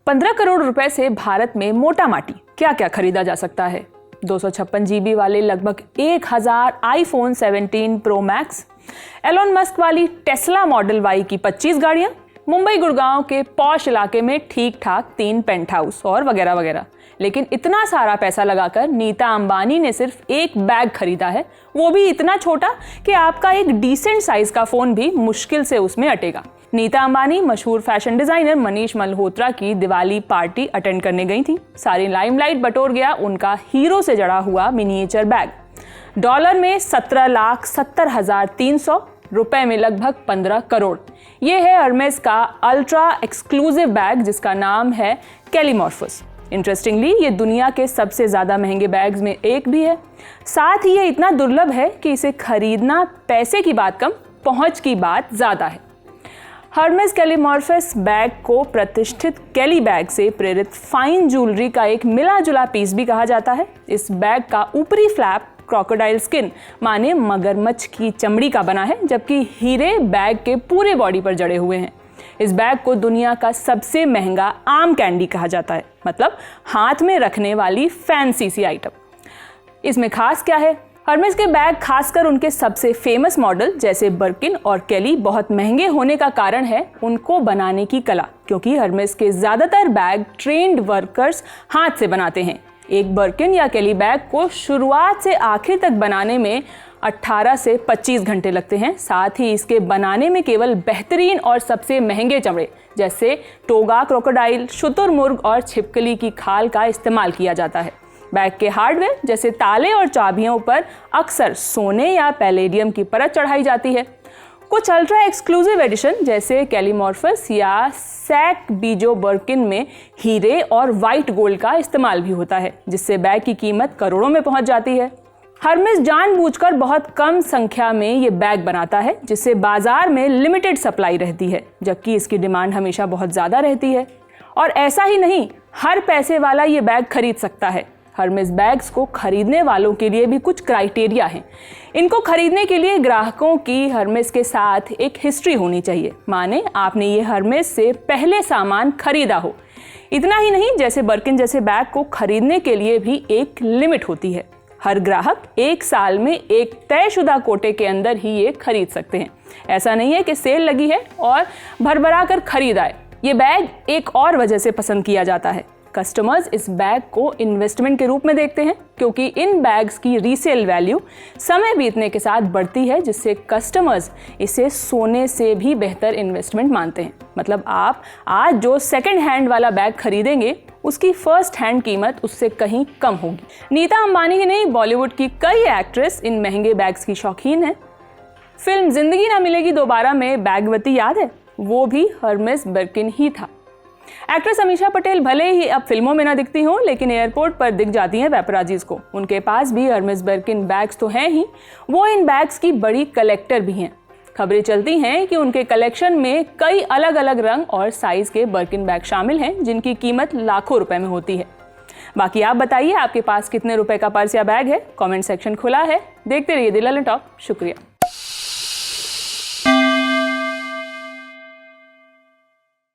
15 करोड़ रुपए से भारत में मोटा माटी क्या क्या खरीदा जा सकता है? 256 GB वाले लगभग 1000 iPhone 17 Pro Max, Elon Musk वाली टेस्ला मॉडल वाई की 25 गाड़ियां, मुंबई गुड़गांव के पॉश इलाके में ठीक ठाक 3 पेंट हाउस और वगैरह वगैरह। लेकिन इतना सारा पैसा लगाकर नीता अंबानी ने सिर्फ एक बैग खरीदा है, वो भी इतना छोटा कि आपका एक डिसेंट साइज का फोन भी मुश्किल से उसमें अटेगा। नीता अंबानी मशहूर फैशन डिजाइनर मनीष मल्होत्रा की दिवाली पार्टी अटेंड करने गई थी। सारी लाइमलाइट बटोर गया उनका हीरो से जड़ा हुआ मिनिएचर बैग। डॉलर में 17,70,300, रुपए में लगभग 15 करोड़। ये है हर्मेस का अल्ट्रा एक्सक्लूसिव बैग जिसका नाम है कैलीमॉर्फस। इंटरेस्टिंगली ये दुनिया के सबसे ज्यादा महंगे बैग्स में एक भी है। साथ ही ये इतना दुर्लभ है कि इसे खरीदना पैसे की बात कम, पहुंच की बात ज्यादा है। हर्मेस कैलीमॉर्फस बैग को प्रतिष्ठित कैली बैग से प्रेरित फाइन ज्वेलरी का एक मिला जुला पीस भी कहा जाता है। इस बैग का ऊपरी फ्लैप क्रोकोडाइल स्किन माने मगरमच्छ की चमड़ी का बना है, जबकि हीरे बैग के पूरे बॉडी पर जड़े हुए हैं। इस बैग को दुनिया का सबसे महंगा आम कैंडी कहा जाता है, मतलब हाथ में रखने वाली फैंसी सी आइटम। इसमें खास क्या है? हर्मेस के बैग खासकर उनके सबसे फेमस मॉडल जैसे बर्किन और केली बहुत महंगे होने का कारण है उनको बनाने की कला, क्योंकि हर्मेस के ज्यादातर बैग ट्रेन्ड वर्कर्स हाथ से बनाते हैं। एक बर्किन या केली बैग को शुरुआत से आखिर तक बनाने में 18 से 25 घंटे लगते हैं। साथ ही इसके बनाने में केवल बेहतरीन और सबसे महंगे चमड़े जैसे टोगा क्रोकोडाइल, शुतुरमुर्ग और छिपकली की खाल का इस्तेमाल किया जाता है। बैग के हार्डवेयर जैसे ताले और चाबियों पर अक्सर सोने या पैलेडियम की परत चढ़ाई जाती है। कुछ अल्ट्रा एक्सक्लूसिव एडिशन जैसे कैलीमॉर्फस या सैक बीजो बर्किन में हीरे और वाइट गोल्ड का इस्तेमाल भी होता है, जिससे बैग की कीमत करोड़ों में पहुंच जाती है। हर्मेस जानबूझकर बहुत कम संख्या में ये बैग बनाता है, जिससे बाजार में लिमिटेड सप्लाई रहती है, जबकि इसकी डिमांड हमेशा बहुत ज़्यादा रहती है। और ऐसा ही नहीं, हर पैसे वाला ये बैग खरीद सकता है। हर्मेस बैग्स को खरीदने वालों के लिए भी कुछ क्राइटेरिया हैं। इनको खरीदने के लिए ग्राहकों की हर्मेस के साथ एक हिस्ट्री होनी चाहिए, माने आपने ये हर्मेस से पहले सामान खरीदा हो। इतना ही नहीं, जैसे बर्किन जैसे बैग को खरीदने के लिए भी एक लिमिट होती है। हर ग्राहक 1 साल में एक तयशुदा कोटे के अंदर ही ये खरीद सकते हैं। ऐसा नहीं है कि सेल लगी है और भरभरा कर खरीद आए। ये बैग एक और वजह से पसंद किया जाता है। कस्टमर्स इस बैग को इन्वेस्टमेंट के रूप में देखते हैं, क्योंकि इन बैग्स की रीसेल वैल्यू समय बीतने के साथ बढ़ती है, जिससे कस्टमर्स इसे सोने से भी बेहतर इन्वेस्टमेंट मानते हैं। मतलब आप आज जो सेकंड हैंड वाला बैग खरीदेंगे उसकी फर्स्ट हैंड कीमत उससे कहीं कम होगी। नीता अंबानी ही नहीं, बॉलीवुड की कई एक्ट्रेस इन महंगे बैग्स की शौकीन है। फिल्म जिंदगी ना मिलेगी दोबारा में बैगवती याद है? वो भी हर्मेस बर्किन ही था। एक्ट्रेस अमीषा पटेल भले ही अब फिल्मों में ना दिखती हों, लेकिन एयरपोर्ट पर दिख जाती हैं पैपराजीज को। उनके पास भी हर्मेस बर्किन बैग्स तो हैं ही, वो इन बैग्स की बड़ी कलेक्टर भी हैं। खबरें चलती हैं कि उनके कलेक्शन में कई अलग अलग रंग और साइज के बर्किन बैग शामिल हैं, जिनकी कीमत लाखों रुपए में होती है। बाकी आप बताइए, आपके पास कितने रुपए का पर्स या बैग है? कमेंट सेक्शन खुला है। देखते रहिए दी ललन टॉप। शुक्रिया।